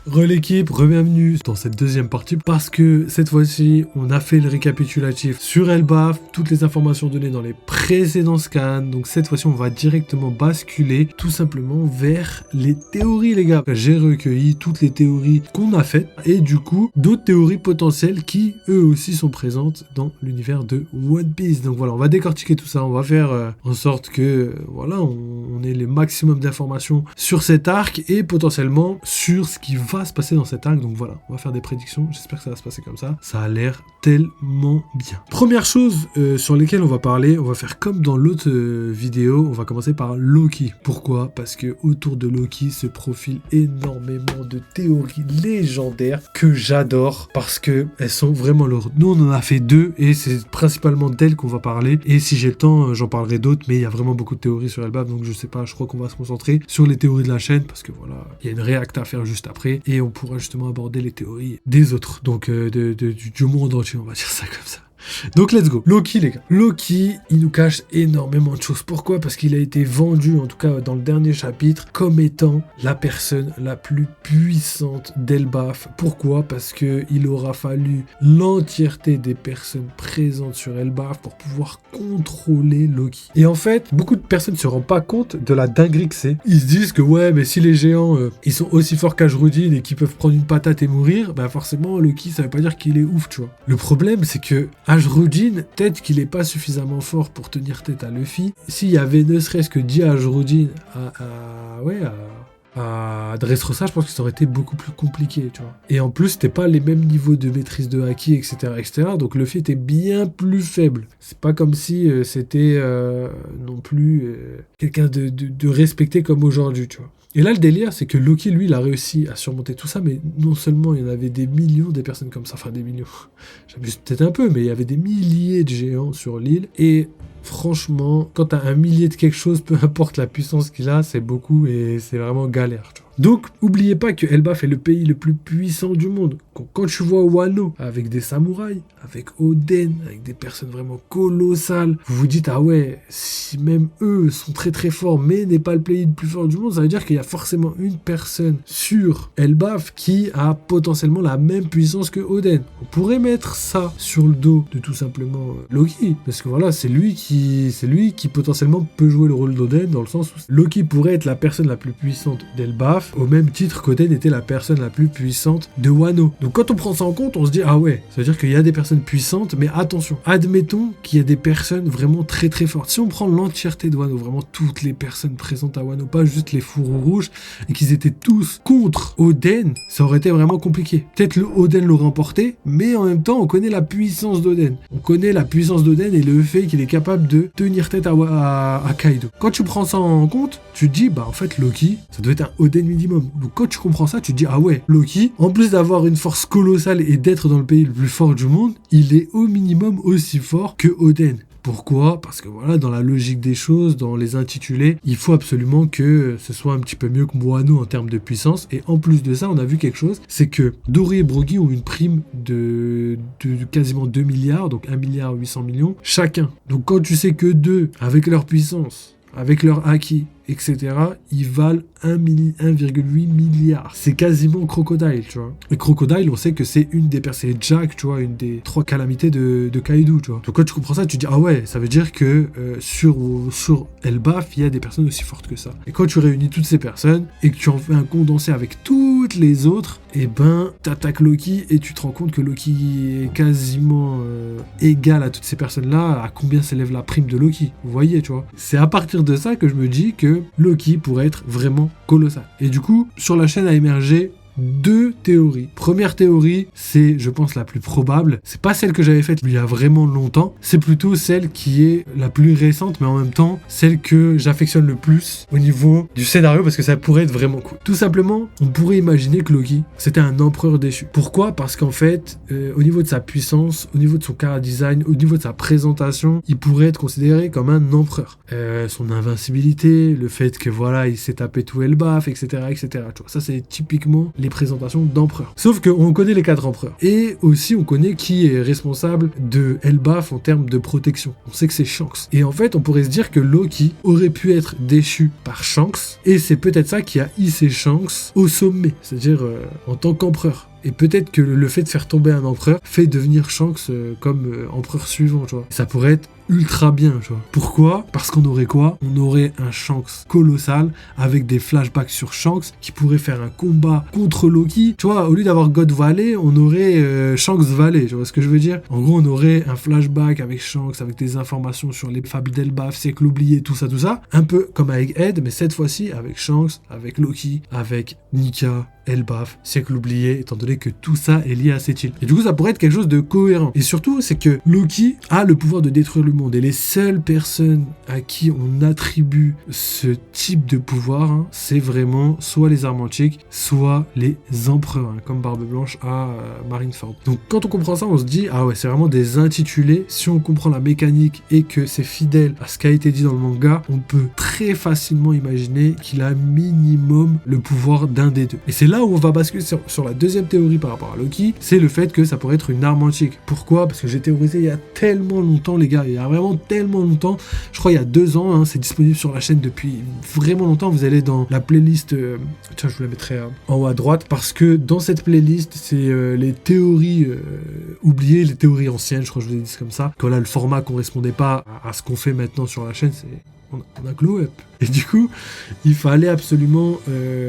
L'équipe, re-bienvenue dans cette deuxième partie parce que cette fois-ci, on a fait le récapitulatif sur Elbaf, toutes les informations données dans les précédents scans. Donc cette fois-ci, on va directement basculer tout simplement vers les théories, les gars. J'ai recueilli toutes les théories qu'on a faites et du coup, d'autres théories potentielles qui, eux aussi, sont présentes dans l'univers de One Piece. Donc voilà, on va décortiquer tout ça. On va faire en sorte que, voilà, on ait le maximum d'informations sur cet arc et potentiellement sur ce qui va se passer dans cet arc. Donc voilà, on va faire des prédictions. J'espère que ça va se passer comme ça. Ça a l'air tellement bien. Première chose sur lesquelles on va parler, on va faire comme dans l'autre vidéo. On va commencer par Loki. Pourquoi ? Parce que autour de Loki se profile énormément de théories légendaires que j'adore parce que elles sont vraiment lourdes. Nous, on en a fait 2 et c'est principalement d'elles qu'on va parler. Et si j'ai le temps, j'en parlerai d'autres. Mais il y a vraiment beaucoup de théories sur Elbaf, donc je sais pas. Je crois qu'on va se concentrer sur les théories de la chaîne parce que voilà, il y a une réact à faire juste après et on pourra justement aborder les théories des autres, donc du monde entier, on va dire ça comme ça. Donc let's go. Loki, les gars. Loki, il nous cache énormément de choses. Pourquoi ? Parce qu'il a été vendu, en tout cas dans le dernier chapitre, comme étant la personne la plus puissante d'Elbaf. Pourquoi ? Parce que il aura fallu l'entièreté des personnes présentes sur Elbaf pour pouvoir contrôler Loki. Et en fait, beaucoup de personnes ne se rendent pas compte de la dinguerie que c'est. Ils se disent que ouais, mais si les géants, ils sont aussi forts qu'Ashruddin et qu'ils peuvent prendre une patate et mourir, bah forcément Loki, ça veut pas dire qu'il est ouf, tu vois. Le problème, c'est que Ashruddin, peut-être qu'il est pas suffisamment fort pour tenir tête à Luffy. S'il y avait ne serait-ce que 10 Ashruddin à Dressrosa, je pense que ça aurait été beaucoup plus compliqué, tu vois. Et en plus, c'était pas les mêmes niveaux de maîtrise de haki, etc., etc. Donc Luffy était bien plus faible. C'est pas comme si c'était non plus quelqu'un de respecté comme aujourd'hui, tu vois. Et là, le délire, c'est que Loki, lui, il a réussi à surmonter tout ça, mais non seulement il y en avait des millions des personnes comme ça, enfin des millions, j'abuse peut-être un peu, mais il y avait des milliers de géants sur l'île, et franchement, quand t'as un millier de quelque chose, peu importe la puissance qu'il a, c'est beaucoup, et c'est vraiment galère, tu vois. Donc, oubliez pas que Elbaf est le pays le plus puissant du monde. Quand tu vois Wano avec des samouraïs, avec Oden, avec des personnes vraiment colossales, vous vous dites, ah ouais, si même eux sont très très forts, mais n'est pas le pays le plus fort du monde, ça veut dire qu'il y a forcément une personne sur Elbaf qui a potentiellement la même puissance que Oden. On pourrait mettre ça sur le dos de tout simplement Loki, parce que voilà, c'est lui qui potentiellement peut jouer le rôle d'Oden, dans le sens où Loki pourrait être la personne la plus puissante d'Elbaf, au même titre qu'Oden était la personne la plus puissante de Wano. Donc quand on prend ça en compte, on se dit, ah ouais, ça veut dire qu'il y a des personnes puissantes, mais attention, admettons qu'il y a des personnes vraiment très très fortes. Si on prend l'entièreté de Wano, vraiment toutes les personnes présentes à Wano, pas juste les fourreaux rouges, et qu'ils étaient tous contre Oden, ça aurait été vraiment compliqué. Peut-être le Oden l'aurait emporté, mais en même temps, on connaît la puissance d'Oden. On connaît la puissance d'Oden et le fait qu'il est capable de tenir tête à Kaido. Quand tu prends ça en compte, tu te dis, bah en fait, Loki, ça doit être un Oden minimum. Donc quand tu comprends ça, tu te dis, ah ouais, Loki, en plus d'avoir une force colossale et d'être dans le pays le plus fort du monde, il est au minimum aussi fort que Oden. Pourquoi ? Parce que voilà, dans la logique des choses, dans les intitulés, il faut absolument que ce soit un petit peu mieux que Wano en termes de puissance. Et en plus de ça, on a vu quelque chose, c'est que Dory et Brogy ont une prime de quasiment 2 milliards, donc 1,8 milliard chacun. Donc quand tu sais que 2, avec leur puissance, avec leur haki, etc., ils valent 1,8 milliard. C'est quasiment Crocodile, tu vois. Et Crocodile, on sait que c'est une des personnes, c'est Jack, tu vois, une des 3 calamités de Kaido, tu vois. Donc quand tu comprends ça, tu te dis, ah ouais, ça veut dire que sur Elbaf, il y a des personnes aussi fortes que ça. Et quand tu réunis toutes ces personnes, et que tu en fais un condensé avec toutes les autres, et ben, t'attaques Loki, et tu te rends compte que Loki est quasiment égal à toutes ces personnes-là, à combien s'élève la prime de Loki. Vous voyez, tu vois. C'est à partir de ça que je me dis que Loki pourrait être vraiment colossal. Et du coup, sur la chaîne a émergé 2 théories. Première théorie, c'est, je pense, la plus probable. C'est pas celle que j'avais faite il y a vraiment longtemps. C'est plutôt celle qui est la plus récente, mais en même temps, celle que j'affectionne le plus au niveau du scénario, parce que ça pourrait être vraiment cool. Tout simplement, on pourrait imaginer que Loki, c'était un empereur déchu. Pourquoi ? Parce qu'en fait, au niveau de sa puissance, au niveau de son chara design, au niveau de sa présentation, il pourrait être considéré comme un empereur. Son invincibilité, le fait que voilà, il s'est tapé tout Elbaf, etc., etc. Tu vois, ça c'est typiquement les présentations d'empereurs. Sauf qu'on connaît les 4 empereurs. Et aussi, on connaît qui est responsable de Elbaf en termes de protection. On sait que c'est Shanks. Et en fait, on pourrait se dire que Loki aurait pu être déchu par Shanks, et c'est peut-être ça qui a hissé Shanks au sommet, c'est-à-dire en tant qu'empereur. Et peut-être que le fait de faire tomber un empereur fait devenir Shanks comme empereur suivant, tu vois. Ça pourrait être ultra bien, tu vois. Pourquoi ? Parce qu'on aurait quoi ? On aurait un Shanks colossal avec des flashbacks sur Shanks qui pourrait faire un combat contre Loki. Tu vois, au lieu d'avoir God Valley, on aurait Shanks Valley, tu vois ce que je veux dire ? En gros, on aurait un flashback avec Shanks, avec des informations sur les fables d'Elbaf, siècle oublié, tout ça. Un peu comme avec Ed, mais cette fois-ci avec Shanks, avec Loki, avec Nika, Elbaf, siècle oublié, étant donné que tout ça est lié à cette île. Et du coup, ça pourrait être quelque chose de cohérent. Et surtout, c'est que Loki a le pouvoir de détruire le monde. Et les seules personnes à qui on attribue ce type de pouvoir, c'est vraiment soit les Armantiques, soit les empereurs, comme Barbe Blanche à Marineford. Donc, quand on comprend ça, on se dit, ah ouais, c'est vraiment des intitulés. Si on comprend la mécanique et que c'est fidèle à ce qui a été dit dans le manga, on peut très facilement imaginer qu'il a minimum le pouvoir d'un des deux. Et c'est là où on va basculer sur la deuxième théorie par rapport à Loki, c'est le fait que ça pourrait être une arme antique. Pourquoi ? Parce que j'ai théorisé il y a tellement longtemps, les gars, il y a vraiment tellement longtemps, je crois il y a 2 ans, c'est disponible sur la chaîne depuis vraiment longtemps. Vous allez dans la playlist, tiens, je vous la mettrai en haut à droite, parce que dans cette playlist, c'est les théories oubliées, les théories anciennes, je crois que je vous ai dit comme ça, que là, le format correspondait pas à ce qu'on fait maintenant sur la chaîne, on a glow up. Et du coup, il fallait absolument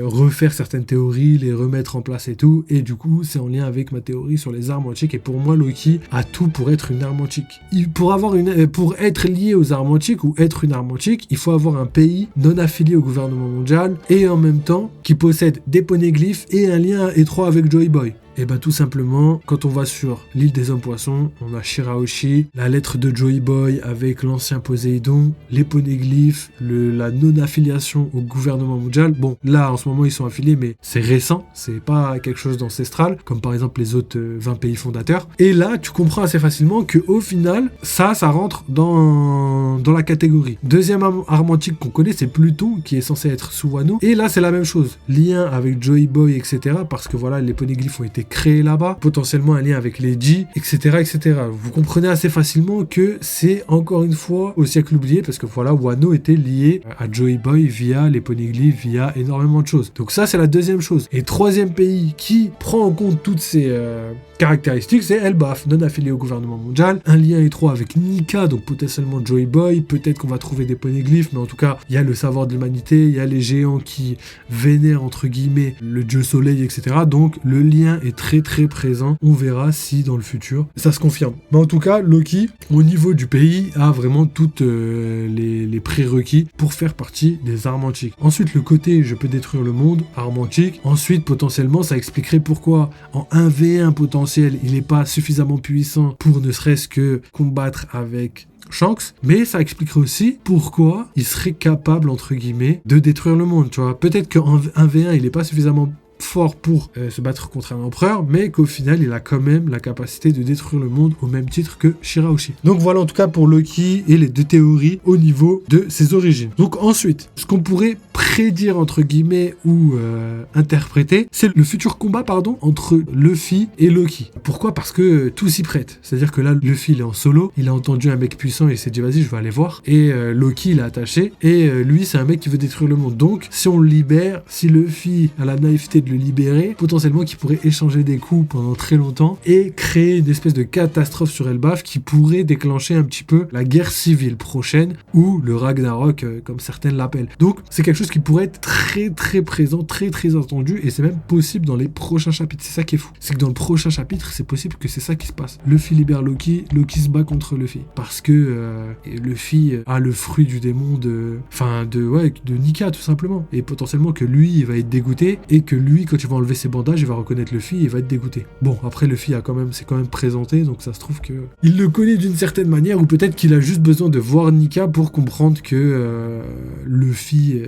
refaire certaines théories, les remettre en place et tout. Et du coup, c'est en lien avec ma théorie sur les armes antiques. Et pour moi, Loki a tout pour être une arme antique. Pour être lié aux armes antiques ou être une arme antique, il faut avoir un pays non affilié au gouvernement mondial et en même temps qui possède des poneglyphes et un lien étroit avec Joy Boy. Et ben tout simplement, quand on va sur l'île des hommes poissons, on a Shirahoshi, la lettre de Joy Boy avec l'ancien Poséidon, les poneglyphes, la non-affiliation au gouvernement mondial. Bon, là en ce moment ils sont affiliés, mais c'est récent, c'est pas quelque chose d'ancestral, comme par exemple les autres 20 pays fondateurs. Et là, tu comprends assez facilement que au final, ça rentre dans la catégorie. Deuxième arme antique qu'on connaît, c'est Pluton, qui est censé être sous Wano. Et là, c'est la même chose. Lien avec Joy Boy, etc. Parce que voilà, les poneglyphes ont été créés là-bas, potentiellement un lien avec les G, etc., etc. Vous comprenez assez facilement que c'est encore une fois au siècle oublié, parce que voilà, Wano était lié à Joy Boy via les poneglyphes, via énormément de choses. Donc ça, c'est la deuxième chose. Et troisième pays qui prend en compte toutes ces caractéristiques, c'est Elbaf, non affilié au gouvernement mondial, un lien étroit avec Nika, donc potentiellement Joy Boy, peut-être qu'on va trouver des poneglyphes, mais en tout cas, il y a le savoir de l'humanité, il y a les géants qui vénèrent, entre guillemets, le dieu soleil, etc. Donc le lien est très très présent. On verra si dans le futur ça se confirme. Mais en tout cas, Loki, au niveau du pays, a vraiment toutes les prérequis pour faire partie des armes antiques. Ensuite, le côté je peux détruire le monde, arme antique. Ensuite, potentiellement, ça expliquerait pourquoi en 1v1 potentiel, il n'est pas suffisamment puissant pour ne serait-ce que combattre avec Shanks, mais ça expliquerait aussi pourquoi il serait capable, entre guillemets, de détruire le monde, tu vois. Peut-être qu'en 1v1, il n'est pas suffisamment fort pour se battre contre un empereur, mais qu'au final il a quand même la capacité de détruire le monde au même titre que Shirahoshi. Donc voilà en tout cas pour Loki et les deux théories au niveau de ses origines. Donc ensuite, ce qu'on pourrait prédire entre guillemets ou interpréter, c'est le futur combat entre Luffy et Loki. Pourquoi ? Parce que tout s'y prête. C'est-à-dire que là Luffy il est en solo, il a entendu un mec puissant et il s'est dit vas-y je vais aller voir, et Loki il est attaché et lui c'est un mec qui veut détruire le monde. Donc si on le libère, si Luffy a la naïveté de le libérer, potentiellement qu'il pourrait échanger des coups pendant très longtemps et créer une espèce de catastrophe sur Elbaf qui pourrait déclencher un petit peu la guerre civile prochaine ou le Ragnarok comme certains l'appellent. Donc c'est quelque chose qui pourrait être très très présent, très très attendu, et c'est même possible dans les prochains chapitres. C'est ça qui est fou, c'est que dans le prochain chapitre c'est possible que c'est ça qui se passe. Luffy libère Loki, Loki se bat contre Luffy parce que Luffy a le fruit du démon de Nika tout simplement, et potentiellement que lui il va être dégoûté et que lui quand il va enlever ses bandages il va reconnaître Luffy et il va être dégoûté. Bon après Luffy s'est quand même présenté, donc ça se trouve que il le connaît d'une certaine manière, ou peut-être qu'il a juste besoin de voir Nika pour comprendre que Luffy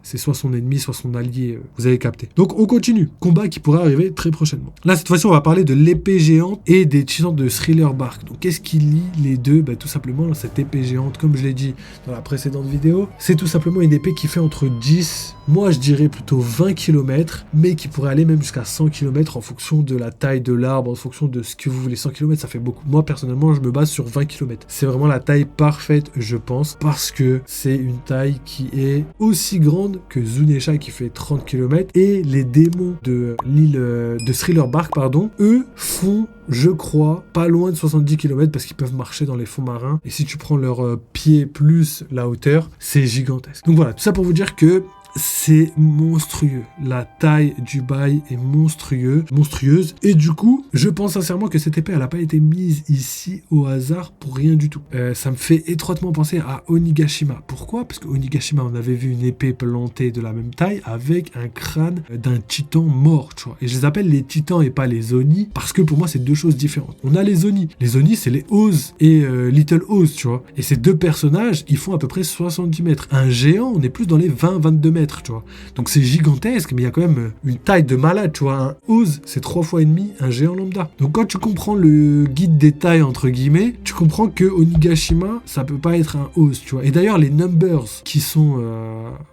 C'est soit son ennemi, soit son allié, vous avez capté. Donc on continue, combat qui pourrait arriver très prochainement. Là cette fois-ci on va parler de l'épée géante et des titans de Thriller Bark. Donc qu'est-ce qui lie les deux? Tout simplement cette épée géante, comme je l'ai dit dans la précédente vidéo, c'est tout simplement une épée qui fait entre 10, moi je dirais plutôt 20 km, mais qui pourrait aller même jusqu'à 100 km en fonction de la taille de l'arbre, en fonction de ce que vous voulez. 100 km ça fait beaucoup. Moi personnellement je me base sur 20 km. C'est vraiment la taille parfaite je pense, parce que c'est une taille qui est aussi grande que Zunesha qui fait 30 km, et les démons de l'île de Thriller Bark, pardon, eux font, je crois, pas loin de 70 km parce qu'ils peuvent marcher dans les fonds marins, et si tu prends leurs pieds plus la hauteur, c'est gigantesque. Donc voilà, tout ça pour vous dire que c'est monstrueux. La taille du bail est monstrueuse. Et du coup, je pense sincèrement que cette épée, elle n'a pas été mise ici au hasard pour rien du tout. Ça me fait étroitement penser à Onigashima. Pourquoi? Parce que Onigashima, on avait vu une épée plantée de la même taille avec un crâne d'un titan mort, tu vois. Et je les appelle les titans et pas les Oni parce que pour moi, c'est deux choses différentes. On a les Oni. Les Oni, c'est les Oz et Little Oz, tu vois. Et ces deux personnages, ils font à peu près 70 mètres. Un géant, on est plus dans les 20-22 mètres. Tu vois. Donc c'est gigantesque, mais il y a quand même une taille de malade, tu vois. Un Oz, c'est 3 fois et demi un géant lambda. Donc quand tu comprends le guide des tailles, entre guillemets, tu comprends que Onigashima, ça peut pas être un Oz, tu vois. Et d'ailleurs, les Numbers qui sont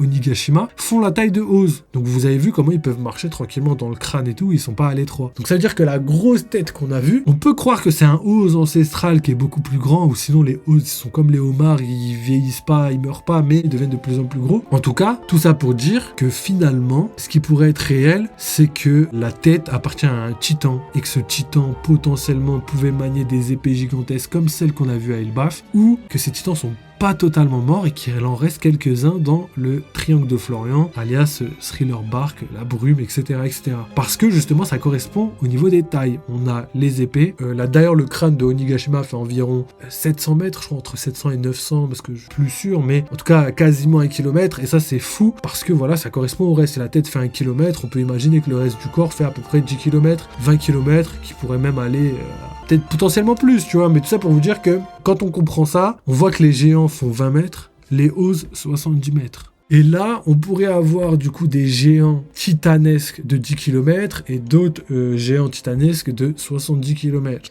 Onigashima font la taille de Oz. Donc vous avez vu comment ils peuvent marcher tranquillement dans le crâne et tout, ils sont pas à l'étroit. Donc ça veut dire que la grosse tête qu'on a vue, on peut croire que c'est un Oz ancestral qui est beaucoup plus grand, ou sinon les Oz, ils sont comme les homards, ils vieillissent pas, ils meurent pas, mais ils deviennent de plus en plus gros. En tout cas, tout ça pour dire que finalement, ce qui pourrait être réel, c'est que la tête appartient à un titan et que ce titan potentiellement pouvait manier des épées gigantesques comme celles qu'on a vues à Elbaf, ou que ces titans sont pas totalement morts et qu'il en reste quelques-uns dans le triangle de Florian, alias Thriller Bark, la brume, etc., etc. Parce que justement, ça correspond au niveau des tailles. On a les épées. Là, d'ailleurs, le crâne de Onigashima fait environ 700 mètres, je crois, entre 700 et 900, parce que je suis plus sûr, mais en tout cas, quasiment 1 km. Et ça, c'est fou, parce que voilà, ça correspond au reste. Si la tête fait 1 km, on peut imaginer que le reste du corps fait à peu près 10 km, 20 km, qui pourrait même aller peut-être potentiellement plus, tu vois. Mais tout ça pour vous dire que quand on comprend ça, on voit que les géants font 20 mètres, les Oz 70 mètres. Et là, on pourrait avoir du coup des géants titanesques de 10 km et d'autres géants titanesques de 70 km.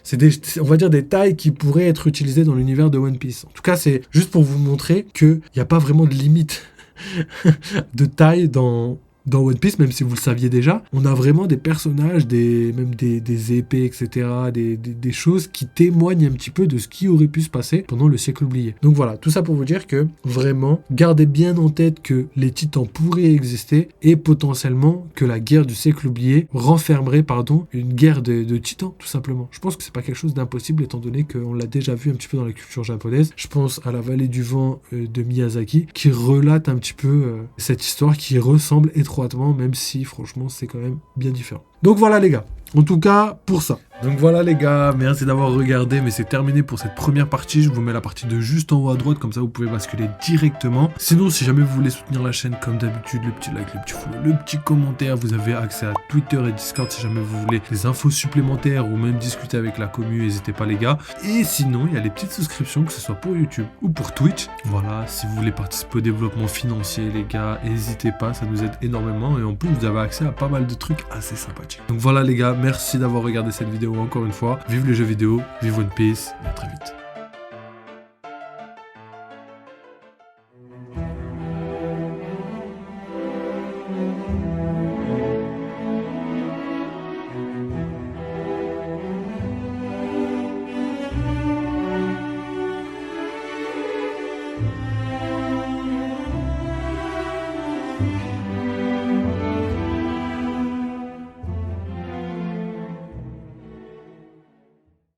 On va dire des tailles qui pourraient être utilisées dans l'univers de One Piece. En tout cas, c'est juste pour vous montrer qu'il n'y a pas vraiment de limite de taille dans One Piece, même si vous le saviez déjà. On a vraiment des personnages, même des épées, etc., des choses qui témoignent un petit peu de ce qui aurait pu se passer pendant le siècle oublié. Donc voilà, tout ça pour vous dire que vraiment, gardez bien en tête que les titans pourraient exister et potentiellement que la guerre du siècle oublié renfermerait, une guerre de titans, tout simplement. Je pense que c'est pas quelque chose d'impossible étant donné qu'on l'a déjà vu un petit peu dans la culture japonaise. Je pense à la vallée du vent de Miyazaki qui relate un petit peu cette histoire qui ressemble étroitement, même si franchement c'est quand même bien différent. Donc voilà les gars, en tout cas pour ça. Donc voilà les gars, merci d'avoir regardé, mais c'est terminé pour cette première partie. Je vous mets la partie de juste en haut à droite, comme ça vous pouvez basculer directement. Sinon, si jamais vous voulez soutenir la chaîne comme d'habitude, le petit like, le petit follow, le petit commentaire, vous avez accès à Twitter et Discord si jamais vous voulez des infos supplémentaires ou même discuter avec la commu, n'hésitez pas les gars. Et sinon, il y a les petites souscriptions, que ce soit pour YouTube ou pour Twitch. Voilà, si vous voulez participer au développement financier les gars, n'hésitez pas, ça nous aide énormément et en plus vous avez accès à pas mal de trucs assez sympathiques. Donc voilà les gars, merci d'avoir regardé cette vidéo encore une fois. Vive les jeux vidéo, vive One Piece, et à très vite.